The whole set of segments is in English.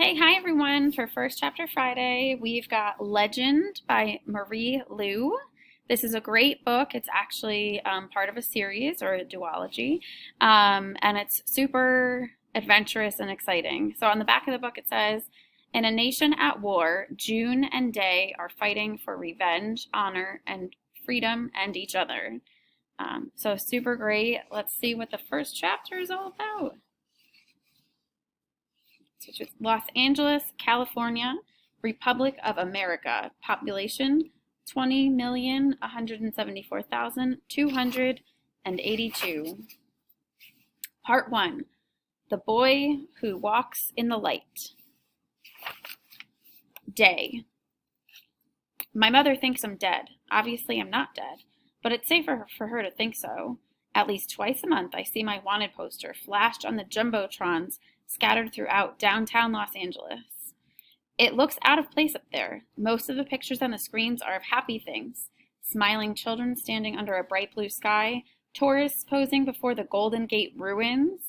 Okay, hi everyone. For First Chapter Friday, we've got Legend by Marie Lu. This is a great book. It's actually part of a series or a duology, and it's super adventurous and exciting. So on the back of the book it says, in a nation at war, June and Day are fighting for revenge, honor, and freedom and each other. So super great. Let's see what the first chapter is all about. Which is Los Angeles, California, Republic of America, population 20,174,282. Part 1, The Boy Who Walks in the Light. Day. My mother thinks I'm dead. Obviously, I'm not dead, but it's safer for her to think so. At least twice a month, I see my wanted poster flashed on the jumbotrons scattered throughout downtown Los Angeles. It looks out of place up there. Most of the pictures on the screens are of happy things. Smiling children standing under a bright blue sky, tourists posing before the Golden Gate ruins,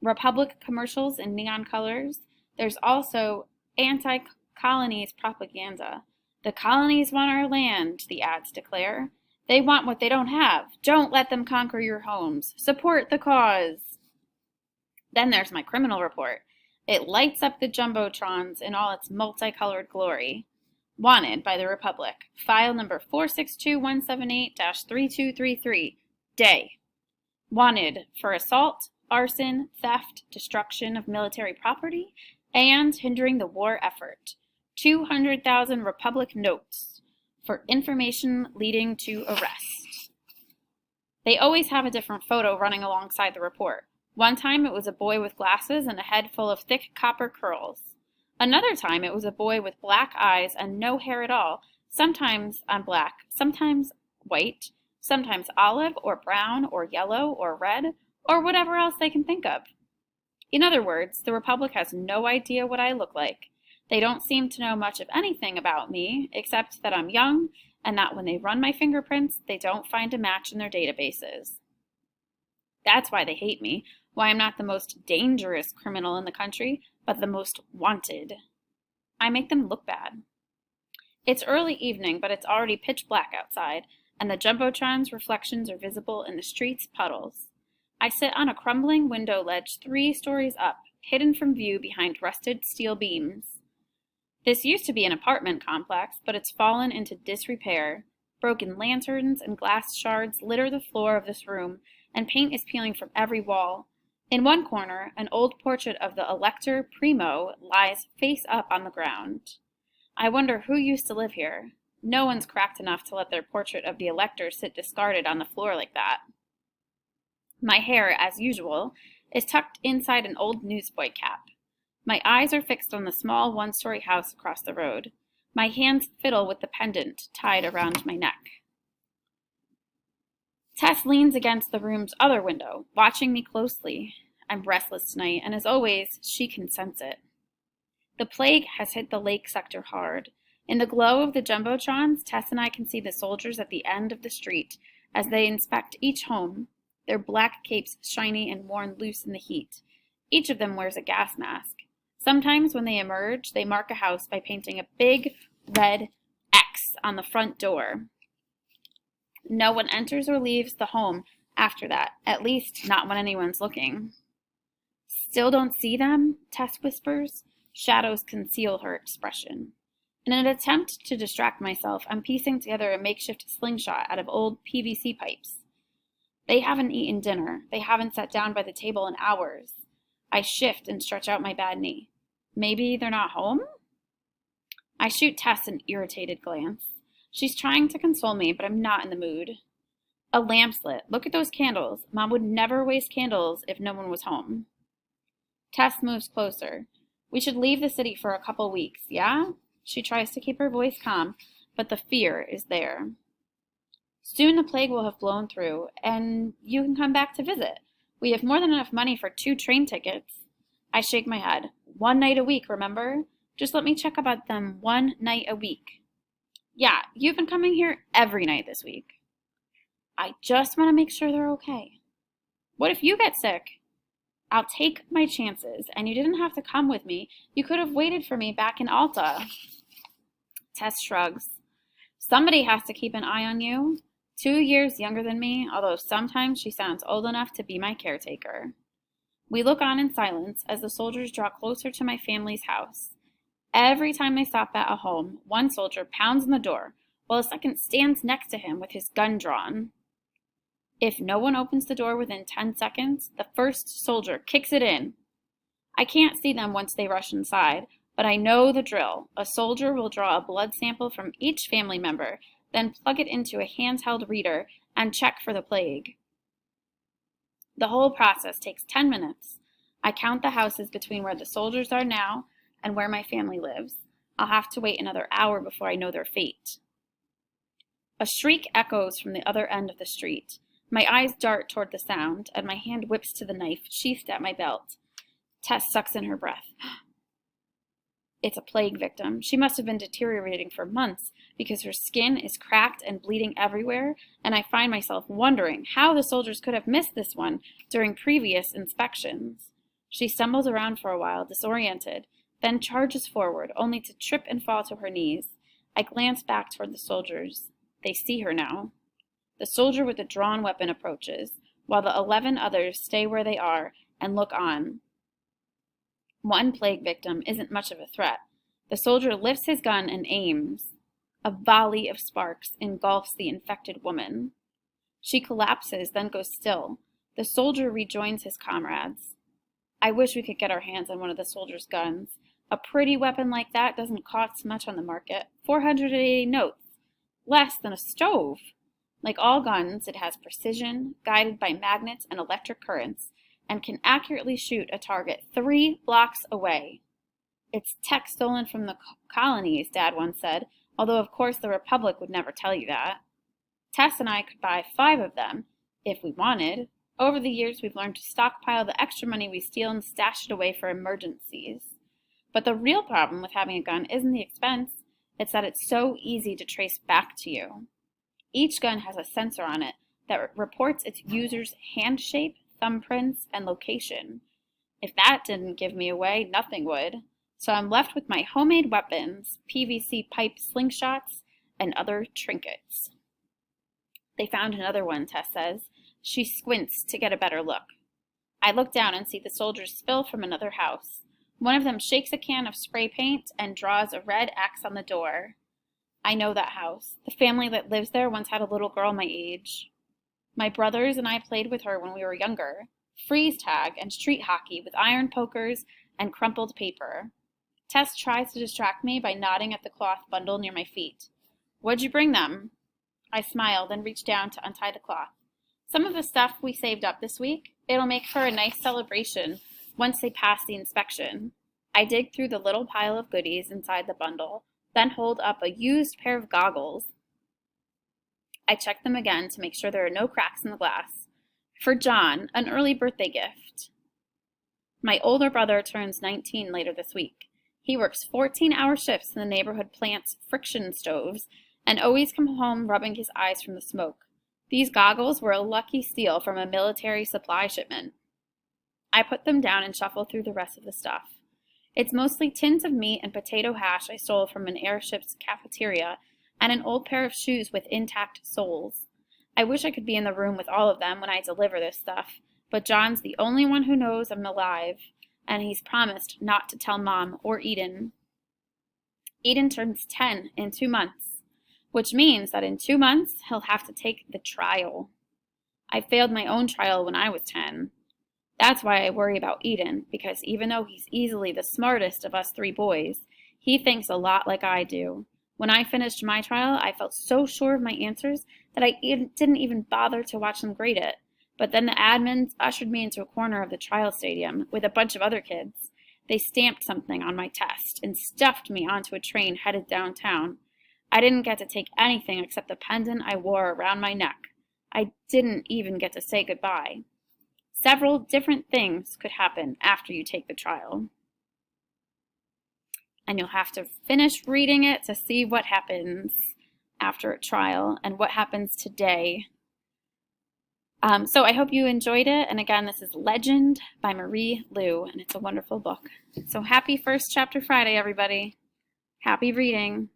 Republic commercials in neon colors. There's also anti-colonies propaganda. The colonies want our land, the ads declare. They want what they don't have. Don't let them conquer your homes. Support the cause. Then there's my criminal report. It lights up the jumbotrons in all its multicolored glory. Wanted by the Republic. File number 462178-3233. Day. Wanted for assault, arson, theft, destruction of military property, and hindering the war effort. 200,000 Republic notes for information leading to arrest. They always have a different photo running alongside the report. One time it was a boy with glasses and a head full of thick copper curls. Another time it was a boy with black eyes and no hair at all, sometimes black, sometimes white, sometimes olive or brown or yellow or red, or whatever else they can think of. In other words, the Republic has no idea what I look like. They don't seem to know much of anything about me, except that I'm young, and that when they run my fingerprints, they don't find a match in their databases. That's why they hate me, why I'm not the most dangerous criminal in the country, but the most wanted. I make them look bad. It's early evening, but it's already pitch black outside, and the jumbotron's reflections are visible in the street's puddles. I sit on a crumbling window ledge 3 stories up, hidden from view behind rusted steel beams. This used to be an apartment complex, but it's fallen into disrepair. Broken lanterns and glass shards litter the floor of this room, and paint is peeling from every wall. In one corner, an old portrait of the Elector Primo lies face up on the ground. I wonder who used to live here. No one's cracked enough to let their portrait of the Elector sit discarded on the floor like that. My hair, as usual, is tucked inside an old newsboy cap. My eyes are fixed on the small 1-story house across the road. My hands fiddle with the pendant tied around my neck. Tess leans against the room's other window, watching me closely. I'm restless tonight, and as always, she can sense it. The plague has hit the lake sector hard. In the glow of the jumbotrons, Tess and I can see the soldiers at the end of the street as they inspect each home, their black capes shiny and worn loose in the heat. Each of them wears a gas mask. Sometimes when they emerge, they mark a house by painting a big red X on the front door. No one enters or leaves the home after that, at least not when anyone's looking. Still don't see them? Tess whispers. Shadows conceal her expression. In an attempt to distract myself, I'm piecing together a makeshift slingshot out of old PVC pipes. They haven't eaten dinner. They haven't sat down by the table in hours. I shift and stretch out my bad knee. Maybe they're not home? I shoot Tess an irritated glance. She's trying to console me, but I'm not in the mood. A lamp's lit. Look at those candles. Mom would never waste candles if no one was home. Tess moves closer. We should leave the city for a couple weeks, yeah? She tries to keep her voice calm, but the fear is there. Soon the plague will have blown through, and you can come back to visit. We have more than enough money for 2 train tickets. I shake my head. 1 night a week, remember? Just let me check about them 1 night a week. Yeah, you've been coming here every night this week. I just want to make sure they're okay. What if you get sick? I'll take my chances, and you didn't have to come with me. You could have waited for me back in Alta. Tess shrugs. Somebody has to keep an eye on you. 2 years younger than me, although sometimes she sounds old enough to be my caretaker. We look on in silence as the soldiers draw closer to my family's house. Every time they stop at a home, one soldier pounds on the door, while a second stands next to him with his gun drawn. If no one opens the door within 10 seconds, the first soldier kicks it in. I can't see them once they rush inside, but I know the drill. A soldier will draw a blood sample from each family member, then plug it into a handheld reader and check for the plague. The whole process takes 10 minutes. I count the houses between where the soldiers are now and where my family lives. I'll have to wait another hour before I know their fate. A shriek echoes from the other end of the street. My eyes dart toward the sound, and my hand whips to the knife sheathed at my belt. Tess sucks in her breath. It's a plague victim. She must have been deteriorating for months because her skin is cracked and bleeding everywhere, and I find myself wondering how the soldiers could have missed this one during previous inspections. She stumbles around for a while, disoriented, then charges forward, only to trip and fall to her knees. I glance back toward the soldiers. They see her now. The soldier with the drawn weapon approaches, while the 11 others stay where they are and look on. One plague victim isn't much of a threat. The soldier lifts his gun and aims. A volley of sparks engulfs the infected woman. She collapses, then goes still. The soldier rejoins his comrades. I wish we could get our hands on one of the soldier's guns. A pretty weapon like that doesn't cost much on the market. 480 notes. Less than a stove. Like all guns, it has precision, guided by magnets and electric currents, and can accurately shoot a target 3 blocks away. It's tech stolen from the colonies, Dad once said, although of course the Republic would never tell you that. Tess and I could buy 5 of them, if we wanted. Over the years, we've learned to stockpile the extra money we steal and stash it away for emergencies. But the real problem with having a gun isn't the expense, it's that it's so easy to trace back to you. Each gun has a sensor on it that reports its user's hand shape, thumbprints, and location. If that didn't give me away, nothing would. So I'm left with my homemade weapons, PVC pipe slingshots, and other trinkets. They found another one, Tess says. She squints to get a better look. I look down and see the soldiers spill from another house. One of them shakes a can of spray paint and draws a red X on the door. I know that house. The family that lives there once had a little girl my age. My brothers and I played with her when we were younger. Freeze tag and street hockey with iron pokers and crumpled paper. Tess tries to distract me by nodding at the cloth bundle near my feet. What'd you bring them? I smiled and reached down to untie the cloth. Some of the stuff we saved up this week. It'll make for a nice celebration once they pass the inspection. I dig through the little pile of goodies inside the bundle, then hold up a used pair of goggles. I check them again to make sure there are no cracks in the glass. For John, an early birthday gift. My older brother turns 19 later this week. He works 14-hour shifts in the neighborhood plant's friction stoves and always comes home rubbing his eyes from the smoke. These goggles were a lucky steal from a military supply shipment. I put them down and shuffle through the rest of the stuff. It's mostly tins of meat and potato hash I stole from an airship's cafeteria and an old pair of shoes with intact soles. I wish I could be in the room with all of them when I deliver this stuff, but John's the only one who knows I'm alive, and he's promised not to tell Mom or Eden. Eden turns 10 in 2 months, which means that in 2 months he'll have to take the trial. I failed my own trial when I was 10. That's why I worry about Eden, because even though he's easily the smartest of us 3 boys, he thinks a lot like I do. When I finished my trial, I felt so sure of my answers that I didn't even bother to watch them grade it. But then the admins ushered me into a corner of the trial stadium with a bunch of other kids. They stamped something on my test and stuffed me onto a train headed downtown. I didn't get to take anything except the pendant I wore around my neck. I didn't even get to say goodbye. Several different things could happen after you take the trial. And you'll have to finish reading it to see what happens after a trial and what happens today. So I hope you enjoyed it. And again, this is Legend by Marie Lu, and it's a wonderful book. So happy First Chapter Friday, everybody. Happy reading.